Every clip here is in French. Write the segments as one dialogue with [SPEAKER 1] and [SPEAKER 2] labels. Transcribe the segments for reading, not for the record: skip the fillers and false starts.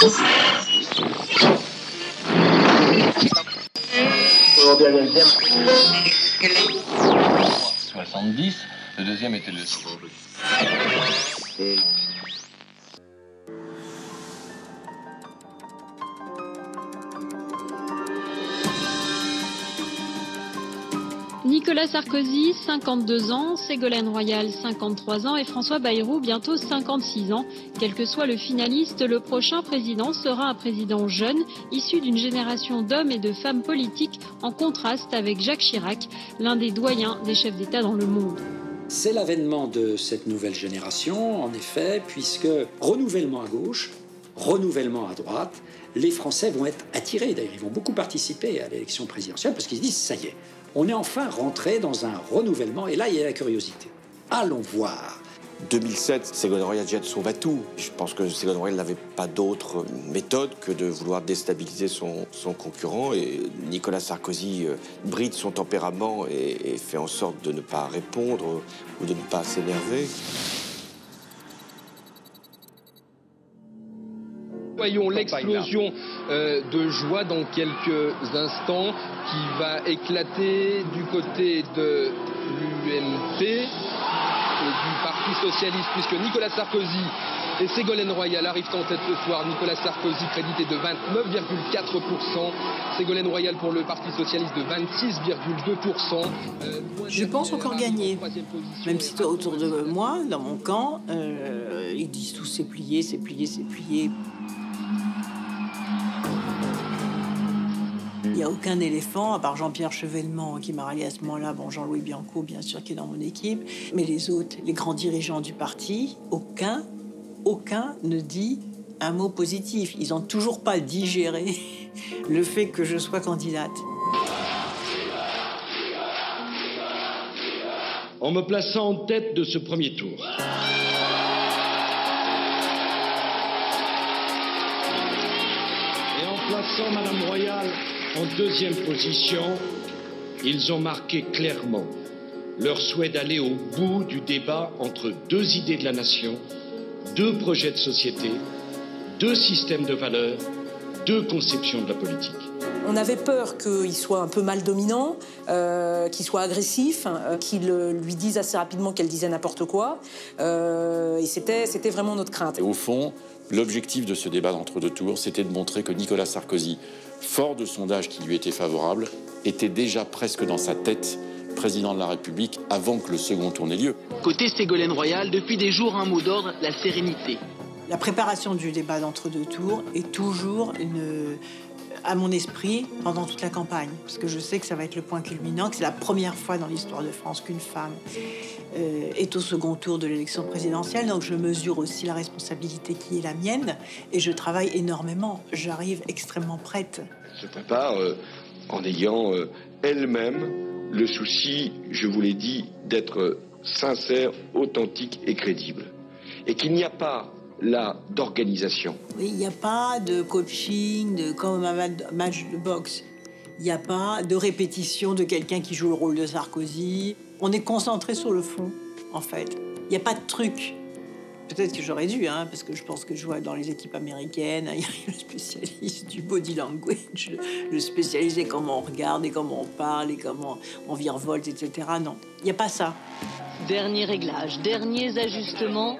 [SPEAKER 1] 70, le deuxième était le...
[SPEAKER 2] Nicolas Sarkozy, 52 ans, Ségolène Royal, 53 ans et François Bayrou, bientôt 56 ans. Quel que soit le finaliste, le prochain président sera un président jeune, issu d'une génération d'hommes et de femmes politiques, en contraste avec Jacques Chirac, l'un des doyens des chefs d'État dans le monde.
[SPEAKER 3] C'est l'avènement de cette nouvelle génération, en effet, puisque renouvellement à gauche, renouvellement à droite, les Français vont être attirés. D'ailleurs, ils vont beaucoup participer à l'élection présidentielle parce qu'ils se disent, ça y est, on est enfin rentré dans un renouvellement. Et là, il y a la curiosité. Allons voir.
[SPEAKER 4] 2007, Ségolène Royal jette son va-tout. Je pense que Ségolène Royal n'avait pas d'autre méthode que de vouloir déstabiliser son concurrent. Et Nicolas Sarkozy bride son tempérament et fait en sorte de ne pas répondre ou de ne pas s'énerver.
[SPEAKER 5] Voyons l'explosion de joie dans quelques instants qui va éclater du côté de l'UMP et du Parti Socialiste, puisque Nicolas Sarkozy et Ségolène Royal arrivent en tête ce soir. Nicolas Sarkozy crédité de 29,4%, Ségolène Royal pour le Parti Socialiste de 26,2%.
[SPEAKER 6] Je pense encore gagner, même si autour de moi, dans mon camp, ils disent tous c'est plié, c'est plié, c'est plié. Il n'y a aucun éléphant, à part Jean-Pierre Chevènement qui m'a rallié à ce moment-là, bon, Jean-Louis Bianco, bien sûr, qui est dans mon équipe, mais les autres, les grands dirigeants du parti, aucun ne dit un mot positif. Ils n'ont toujours pas digéré le fait que je sois candidate.
[SPEAKER 7] En me plaçant en tête de ce premier tour, et en plaçant Madame Royal en deuxième position, ils ont marqué clairement leur souhait d'aller au bout du débat entre deux idées de la nation, deux projets de société, deux systèmes de valeurs, deux conceptions de la politique.
[SPEAKER 8] On avait peur qu'il soit un peu mal dominant, qu'il soit agressif, qu'il lui dise assez rapidement qu'elle disait n'importe quoi. Et c'était vraiment notre crainte.
[SPEAKER 9] Et au fond, l'objectif de ce débat d'entre-deux tours, c'était de montrer que Nicolas Sarkozy, fort de sondages qui lui étaient favorables, était déjà presque dans sa tête président de la République avant que le second tour n'ait lieu.
[SPEAKER 10] Côté Ségolène Royal, depuis des jours, un mot d'ordre, la sérénité.
[SPEAKER 6] La préparation du débat d'entre-deux tours est toujours à mon esprit pendant toute la campagne, parce que je sais que ça va être le point culminant, que c'est la première fois dans l'histoire de France qu'une femme est au second tour de l'élection présidentielle, donc je mesure aussi la responsabilité qui est la mienne, et je travaille énormément. J'arrive extrêmement prête.
[SPEAKER 7] Elle se prépare en ayant elle-même le souci, je vous l'ai dit, d'être sincère, authentique et crédible. Et qu'il n'y a pas là d'organisation.
[SPEAKER 6] Oui, il n'y a pas de coaching, comme un match de boxe. Il n'y a pas de répétition de quelqu'un qui joue le rôle de Sarkozy. On est concentré sur le fond, en fait. Il n'y a pas de truc. Peut-être que j'aurais dû, parce que je pense que je vois dans les équipes américaines, il y a le spécialiste du body language, le spécialiste de comment on regarde et comment on parle et comment on virevolte, etc. Non, il n'y a pas ça.
[SPEAKER 10] Dernier réglage, derniers ajustements.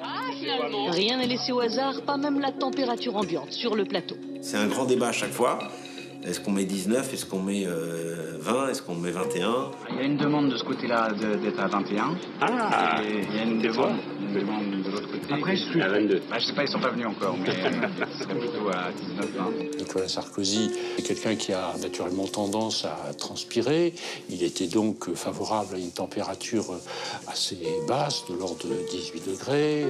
[SPEAKER 10] Rien n'est laissé au hasard, pas même la température ambiante sur le plateau.
[SPEAKER 4] C'est un grand débat à chaque fois. Est-ce qu'on met 19? Est-ce qu'on met 20? Est-ce qu'on met 21?
[SPEAKER 11] Il y a une demande de ce côté-là d'être à 21.
[SPEAKER 4] Ah!
[SPEAKER 11] Et il y a une demande de l'autre côté. Après, je suis à 22. Je sais pas, ils sont pas venus encore, mais ce serait plutôt à 19-20.
[SPEAKER 12] Nicolas Sarkozy est quelqu'un qui a naturellement tendance à transpirer. Il était donc favorable à une température assez basse, de l'ordre de 18 degrés,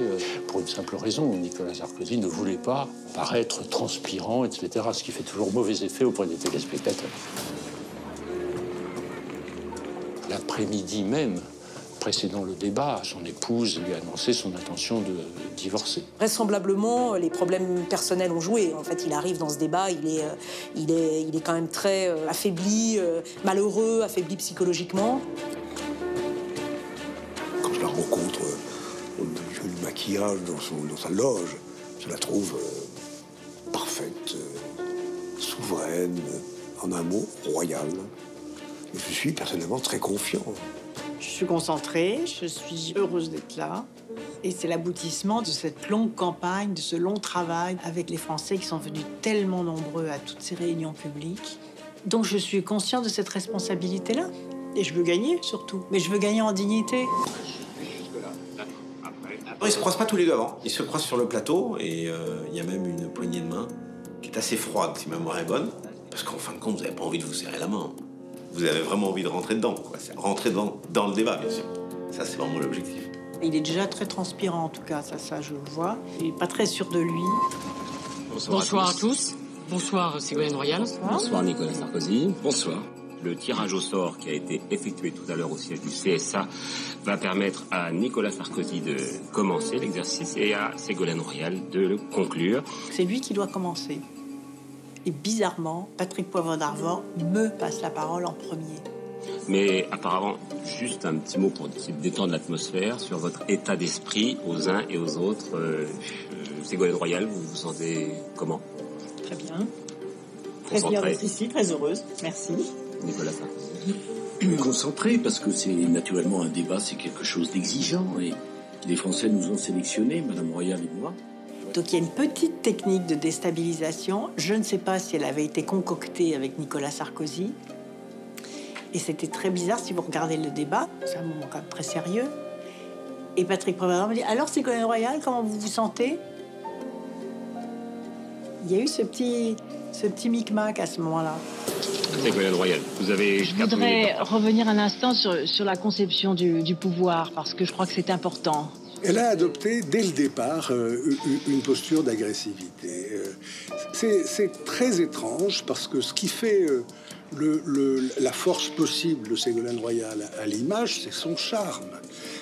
[SPEAKER 12] pour une simple raison. Nicolas Sarkozy ne voulait pas paraître transpirant, etc., ce qui fait toujours mauvais effet auprès des téléspectateurs. L'après-midi même, précédant le débat, son épouse lui a annoncé son intention de divorcer.
[SPEAKER 8] Vraisemblablement, les problèmes personnels ont joué. En fait, il arrive dans ce débat, il est quand même très affaibli, malheureux, affaibli psychologiquement.
[SPEAKER 13] Quand je la rencontre, je fais le maquillage dans sa loge, je la trouve parfaite. souveraine, en un mot, royale. Et je suis personnellement très confiant.
[SPEAKER 6] Je suis concentrée, je suis heureuse d'être là. Et c'est l'aboutissement de cette longue campagne, de ce long travail avec les Français qui sont venus tellement nombreux à toutes ces réunions publiques. Donc je suis consciente de cette responsabilité-là. Et je veux gagner, surtout. Mais je veux gagner en dignité.
[SPEAKER 14] Ils ne se croisent pas tous les deux avant. Ils se croisent sur le plateau et il y a même une poignée de main qui est assez froide, si ma mémoire est bonne. Parce qu'en fin de compte, vous n'avez pas envie de vous serrer la main. Vous avez vraiment envie de rentrer dedans, quoi. Rentrer dans le débat, bien sûr. Ça, c'est vraiment l'objectif.
[SPEAKER 6] Il est déjà très transpirant, en tout cas, ça je le vois. Il n'est pas très sûr de lui.
[SPEAKER 15] Bonsoir à tous. Bonsoir Ségolène Royal.
[SPEAKER 16] Bonsoir Nicolas Sarkozy. Bonsoir. Le tirage au sort qui a été effectué tout à l'heure au siège du CSA va permettre à Nicolas Sarkozy de commencer l'exercice et à Ségolène Royal de le conclure.
[SPEAKER 6] C'est lui qui doit commencer. Et bizarrement, Patrick Poivre d'Arvor me passe la parole en premier.
[SPEAKER 16] Mais apparemment, juste un petit mot pour essayer de détendre l'atmosphère sur votre état d'esprit aux uns et aux autres. Ségolène Royal, vous vous sentez comment?
[SPEAKER 6] Très bien. Très bien d'être ici, très heureuse. Merci.
[SPEAKER 16] Nicolas Sarkozy.
[SPEAKER 17] Concentré, parce que c'est naturellement un débat, c'est quelque chose d'exigeant. Et les Français nous ont sélectionnés, Madame Royal et moi.
[SPEAKER 6] Donc il y a une petite technique de déstabilisation. Je ne sais pas si elle avait été concoctée avec Nicolas Sarkozy. Et c'était très bizarre si vous regardez le débat. C'est un moment quand même très sérieux. Et Patrick Poivre me dit « Alors, Ségolène Royal, comment vous vous sentez ?» Il y a eu ce petit micmac à ce moment-là.
[SPEAKER 16] Ségolène Royal, vous avez...
[SPEAKER 2] Je voudrais revenir un instant sur la conception du pouvoir, parce que je crois que c'est important.
[SPEAKER 18] Elle a adopté, dès le départ, une posture d'agressivité. C'est très étrange, parce que ce qui fait la force possible de Ségolène Royal à l'image, c'est son charme.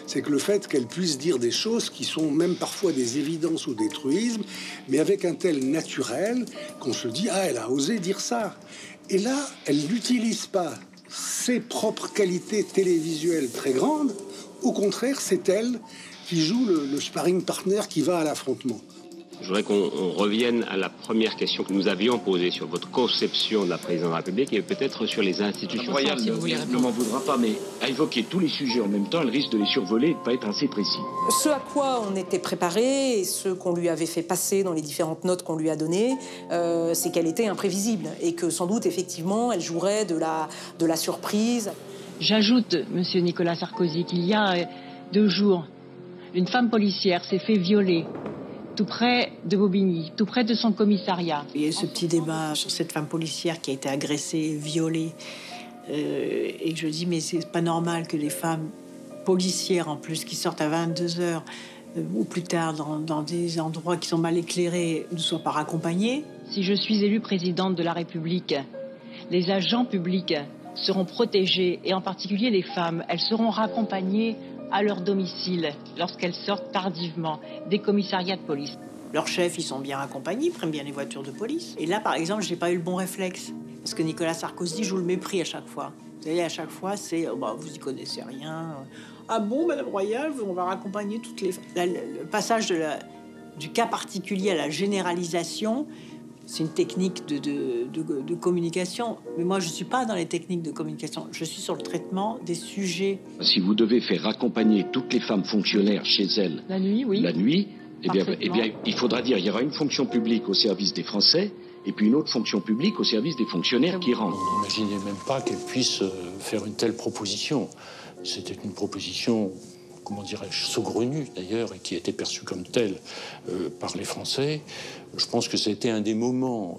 [SPEAKER 18] C'est que le fait qu'elle puisse dire des choses qui sont même parfois des évidences ou des truismes, mais avec un tel naturel qu'on se dit « Ah, elle a osé dire ça !» Et là, elle n'utilise pas ses propres qualités télévisuelles très grandes. Au contraire, c'est elle qui joue le sparring partner qui va à l'affrontement.
[SPEAKER 16] Je voudrais qu'on revienne à la première question que nous avions posée sur votre conception de la présidence de la République et peut-être sur les institutions.
[SPEAKER 17] Royal ne m'en voudra pas, mais à évoquer tous les sujets en même temps, elle risque de les survoler et de ne pas être assez précis.
[SPEAKER 8] Ce à quoi on était préparé et ce qu'on lui avait fait passer dans les différentes notes qu'on lui a données, c'est qu'elle était imprévisible et que sans doute, effectivement, elle jouerait de la surprise.
[SPEAKER 2] J'ajoute, monsieur Nicolas Sarkozy, qu'il y a 2 jours, une femme policière s'est fait violer tout près de Bobigny, tout près de son commissariat.
[SPEAKER 6] Il y a eu ce petit débat sur cette femme policière qui a été agressée, violée. Et je dis, mais c'est pas normal que les femmes policières, en plus, qui sortent à 22h ou plus tard dans des endroits qui sont mal éclairés, ne soient pas raccompagnées.
[SPEAKER 2] Si je suis élue présidente de la République, les agents publics seront protégés, et en particulier les femmes. Elles seront raccompagnées à leur domicile lorsqu'elles sortent tardivement des commissariats de police.
[SPEAKER 6] Leurs chefs, ils sont bien accompagnés, ils prennent bien les voitures de police. Et là, par exemple, j'ai pas eu le bon réflexe. Parce que Nicolas Sarkozy joue le mépris à chaque fois. Vous savez, à chaque fois, c'est vous y connaissez rien. Ah bon, Madame Royal, on va raccompagner toutes les... Le passage du cas particulier à la généralisation, c'est une technique de communication. Mais moi, je ne suis pas dans les techniques de communication. Je suis sur le traitement des sujets.
[SPEAKER 17] Si vous devez faire accompagner toutes les femmes fonctionnaires chez elles...
[SPEAKER 2] La nuit, oui.
[SPEAKER 17] La nuit, eh bien, il faudra dire qu'il y aura une fonction publique au service des Français et puis une autre fonction publique au service des fonctionnaires qui rentrent.
[SPEAKER 12] On n'imaginait même pas qu'elle puisse faire une telle proposition. C'était une proposition, comment dirais-je, saugrenue d'ailleurs, et qui était perçue comme telle par les Français. Je pense que c'était un des moments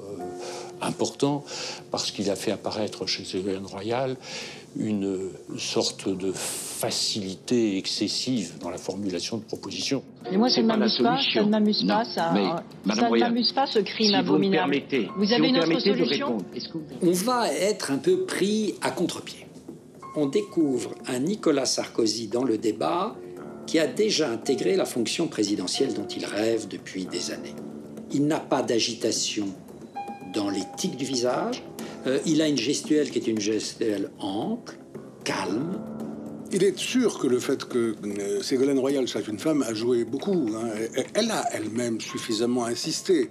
[SPEAKER 12] importants parce qu'il a fait apparaître chez Ségolène Royal une sorte de facilité excessive dans la formulation de propositions.
[SPEAKER 2] Mais moi, ça ne m'amuse pas, ça ne m'amuse pas, ça ne m'amuse pas, ce crime abominable. Vous avez une autre solution ?
[SPEAKER 3] On va être un peu pris à contre-pied. On découvre un Nicolas Sarkozy dans le débat qui a déjà intégré la fonction présidentielle dont il rêve depuis des années. Il n'a pas d'agitation dans les tics du visage. Il a une gestuelle qui est une gestuelle ample, calme.
[SPEAKER 18] Il est sûr que le fait que Ségolène Royal soit une femme a joué beaucoup. Elle a elle-même suffisamment insisté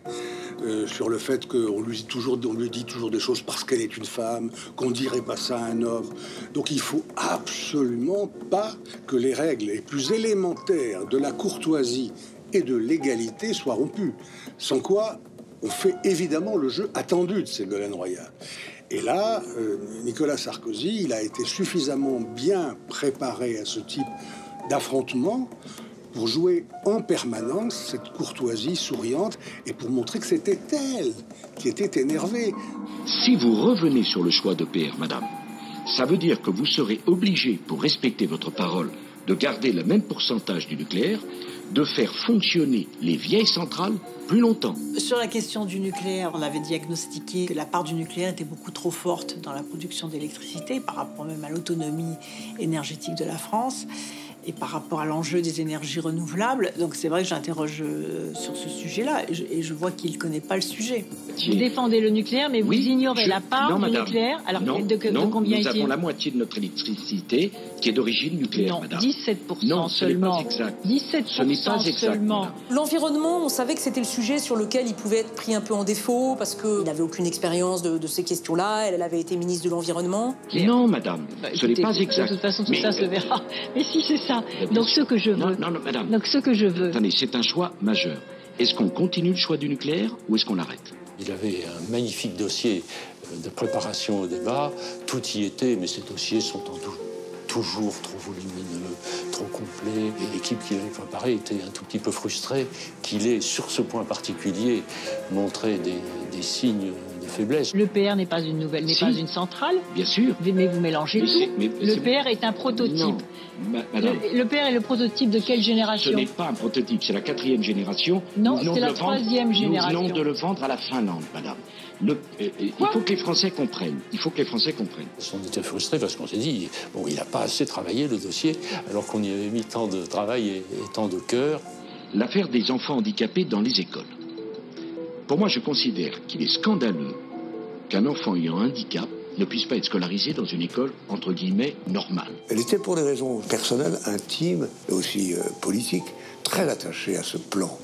[SPEAKER 18] sur le fait qu'on lui dit toujours des choses parce qu'elle est une femme, qu'on dirait pas ça à un homme. Donc il faut absolument pas que les règles les plus élémentaires de la courtoisie et de l'égalité soient rompues. Sans quoi, on fait évidemment le jeu attendu de Ségolène Royal. Et là, Nicolas Sarkozy, il a été suffisamment bien préparé à ce type d'affrontement pour jouer en permanence cette courtoisie souriante et pour montrer que c'était elle qui était énervée.
[SPEAKER 17] Si vous revenez sur le choix de PR, madame, ça veut dire que vous serez obligé, pour respecter votre parole, de garder le même pourcentage du nucléaire, de faire fonctionner les vieilles centrales plus longtemps.
[SPEAKER 6] Sur la question du nucléaire, on avait diagnostiqué que la part du nucléaire était beaucoup trop forte dans la production d'électricité par rapport même à l'autonomie énergétique de la France et par rapport à l'enjeu des énergies renouvelables. Donc c'est vrai que j'interroge sur ce sujet-là et je vois qu'il ne connaît pas le sujet.
[SPEAKER 2] Vous défendez le nucléaire, mais vous ignorez la part du nucléaire. Alors de combien
[SPEAKER 17] nous
[SPEAKER 2] est-il?
[SPEAKER 17] avons la moitié de notre électricité qui est d'origine nucléaire,
[SPEAKER 2] non,
[SPEAKER 17] madame.
[SPEAKER 2] 17%
[SPEAKER 17] non,
[SPEAKER 2] seulement.
[SPEAKER 17] Ce n'est pas exact.
[SPEAKER 2] 17%
[SPEAKER 17] ce n'est pas exact,
[SPEAKER 2] seulement.
[SPEAKER 17] madame.
[SPEAKER 8] L'environnement, on savait que c'était le sujet sur lequel il pouvait être pris un peu en défaut parce qu'il n'avait aucune expérience de ces questions-là. Elle avait été ministre de l'Environnement.
[SPEAKER 17] Non, madame, ce n'est pas exact.
[SPEAKER 2] De toute façon, tout ça se verra. Mais si, c'est ça. Donc ce que je veux.
[SPEAKER 17] Non, madame.
[SPEAKER 2] Donc ce que je veux.
[SPEAKER 17] Attendez, c'est un choix majeur. Est-ce qu'on continue le choix du nucléaire ou est-ce qu'on arrête?
[SPEAKER 12] Il avait un magnifique dossier de préparation au débat. Tout y était, mais ces dossiers sont toujours trop volumineux, trop complets. Et l'équipe qui l'avait préparé était un tout petit peu frustrée qu'il ait, sur ce point particulier, montré des signes de faiblesse.
[SPEAKER 2] Le PR n'est pas une nouvelle, pas une centrale.
[SPEAKER 17] Bien sûr.
[SPEAKER 2] Mais vous mélangez tout. Le PR est un prototype.
[SPEAKER 17] Non, madame.
[SPEAKER 2] Le PR est le prototype de quelle génération?
[SPEAKER 17] Ce n'est pas un prototype, c'est la 4e génération.
[SPEAKER 2] Non, c'est la 3e génération.
[SPEAKER 17] Nous venons de le vendre à la Finlande, madame. Il faut que les Français comprennent. Il faut que les Français comprennent.
[SPEAKER 12] On était frustrés parce qu'on s'est dit, bon, il n'a pas assez travaillé le dossier, alors qu'on y avait mis tant de travail et tant de cœur.
[SPEAKER 17] L'affaire des enfants handicapés dans les écoles. Pour moi, je considère qu'il est scandaleux qu'un enfant ayant un handicap ne puisse pas être scolarisé dans une école, entre guillemets, normale.
[SPEAKER 13] Elle était pour des raisons personnelles, intimes et aussi politiques, très attachée à ce plan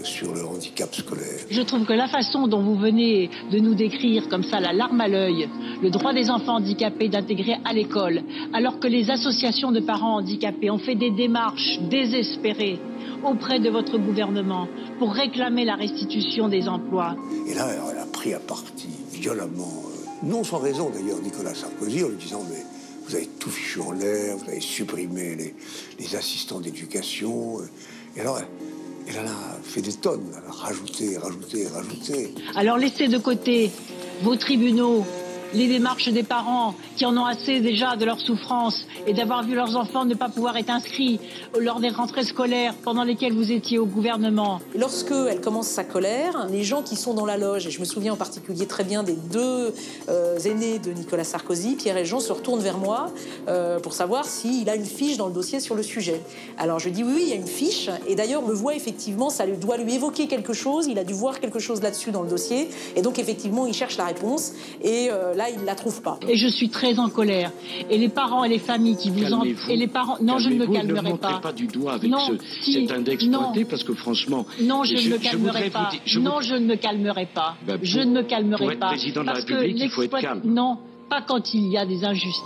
[SPEAKER 13] sur le handicap scolaire.
[SPEAKER 2] Je trouve que la façon dont vous venez de nous décrire comme ça, la larme à l'œil, le droit des enfants handicapés d'intégrer à l'école, alors que les associations de parents handicapés ont fait des démarches désespérées auprès de votre gouvernement pour réclamer la restitution des emplois.
[SPEAKER 13] Et là, elle a pris à partie violemment, non sans raison d'ailleurs, Nicolas Sarkozy en lui disant « mais vous avez tout fichu en l'air, vous avez supprimé les assistants d'éducation ». Et alors, elle en a fait des tonnes, elle a rajouté.
[SPEAKER 2] Alors laissez de côté vos tribunaux, les démarches des parents qui en ont assez déjà de leur souffrance et d'avoir vu leurs enfants ne pas pouvoir être inscrits lors des rentrées scolaires pendant lesquelles vous étiez au gouvernement.
[SPEAKER 8] Lorsque elle commence sa colère, les gens qui sont dans la loge, et je me souviens en particulier très bien des deux aînés de Nicolas Sarkozy, Pierre et Jean, se retournent vers moi pour savoir s'il a une fiche dans le dossier sur le sujet. Alors je dis oui, il y a une fiche, et d'ailleurs me voit effectivement, ça doit lui évoquer quelque chose, il a dû voir quelque chose là-dessus dans le dossier, et donc effectivement il cherche la réponse, et là il ne la trouve pas.
[SPEAKER 2] Et je suis très en colère. Et les parents et les familles qui vous en... Et les parents... Non, je ne me calmerai pas.
[SPEAKER 17] Ne montrez pas du doigt avec cet index pointé, parce que franchement...
[SPEAKER 2] Non, je ne me calmerai pas. Non, je ne me calmerai pas. Je ne me calmerai pas.
[SPEAKER 17] Pour être président de la République, il faut être calme.
[SPEAKER 2] Non, pas quand il y a des injustices.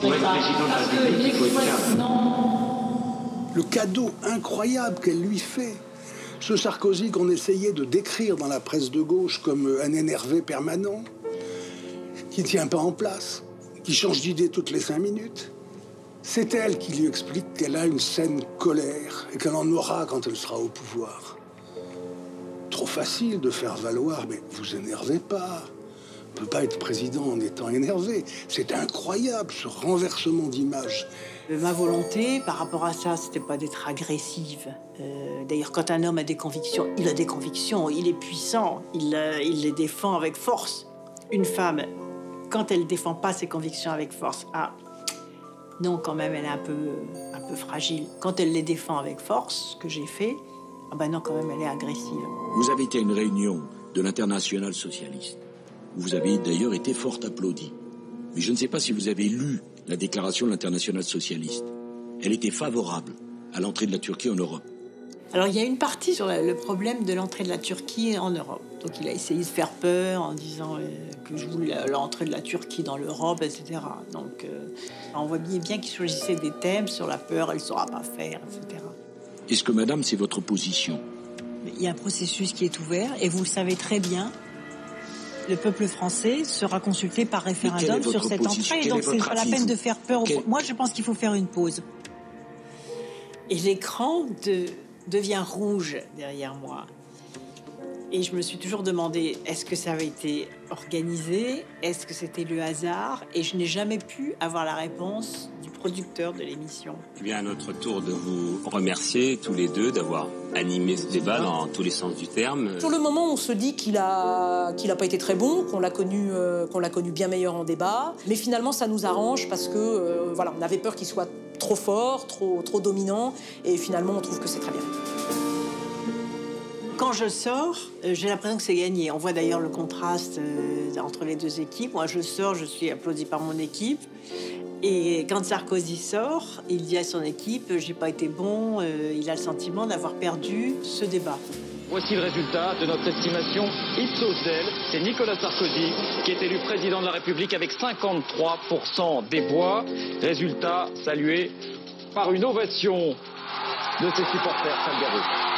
[SPEAKER 17] Pour être président de la République, il faut être calme.
[SPEAKER 2] Non.
[SPEAKER 18] Le cadeau incroyable qu'elle lui fait. Ce Sarkozy qu'on essayait de décrire dans la presse de gauche comme un énervé permanent, qui ne tient pas en place, qui change d'idée toutes les 5 minutes. C'est elle qui lui explique qu'elle a une saine colère et qu'elle en aura quand elle sera au pouvoir. Trop facile de faire valoir, mais vous énervez pas. On ne peut pas être président en étant énervé. C'est incroyable, ce renversement d'image.
[SPEAKER 6] Ma volonté par rapport à ça, c'était pas d'être agressive. D'ailleurs, quand un homme a des convictions, il a des convictions, il est puissant, il les défend avec force. Une femme, quand elle défend pas ses convictions avec force, non, quand même, elle est un peu fragile. Quand elle les défend avec force, ce que j'ai fait, non, quand même, elle est agressive.
[SPEAKER 17] Vous avez été à une réunion de l'Internationale socialiste. Vous avez d'ailleurs été fort applaudi. Mais je ne sais pas si vous avez lu la déclaration de l'Internationale socialiste. Elle était favorable à l'entrée de la Turquie en Europe.
[SPEAKER 6] Alors il y a une partie sur le problème de l'entrée de la Turquie en Europe. Donc il a essayé de faire peur en disant que je voulais l'entrée de la Turquie dans l'Europe, etc. Donc on voit bien qu'il choisissait des thèmes sur la peur, elle ne saura pas faire, etc.
[SPEAKER 17] Est-ce que, madame, c'est votre position?
[SPEAKER 6] Il y a un processus qui est ouvert et vous le savez très bien. Le peuple français sera consulté par référendum sur cette entrée. Donc c'est pas la peine de faire peur. Moi je pense qu'il faut faire une pause. Et l'écran devient rouge derrière moi. Et je me suis toujours demandé, est-ce que ça avait été organisé? Est-ce que c'était le hasard? Et je n'ai jamais pu avoir la réponse du producteur de l'émission.
[SPEAKER 16] Eh bien, à notre tour de vous remercier tous les deux d'avoir animé ce débat dans tous les sens du terme.
[SPEAKER 8] Sur le moment, on se dit qu'il a pas été très bon, qu'on l'a connu bien meilleur en débat. Mais finalement, ça nous arrange parce que voilà, on avait peur qu'il soit trop fort, trop dominant. Et finalement, on trouve que c'est très bien.
[SPEAKER 6] Quand je sors, j'ai l'impression que c'est gagné. On voit d'ailleurs le contraste entre les deux équipes. Moi, je sors, je suis applaudi par mon équipe. Et quand Sarkozy sort, il dit à son équipe « j'ai pas été bon », il a le sentiment d'avoir perdu ce débat.
[SPEAKER 19] Voici le résultat de notre estimation Ipsos Del. C'est Nicolas Sarkozy qui est élu président de la République avec 53% des voix. Résultat salué par une ovation de ses supporters salgarous.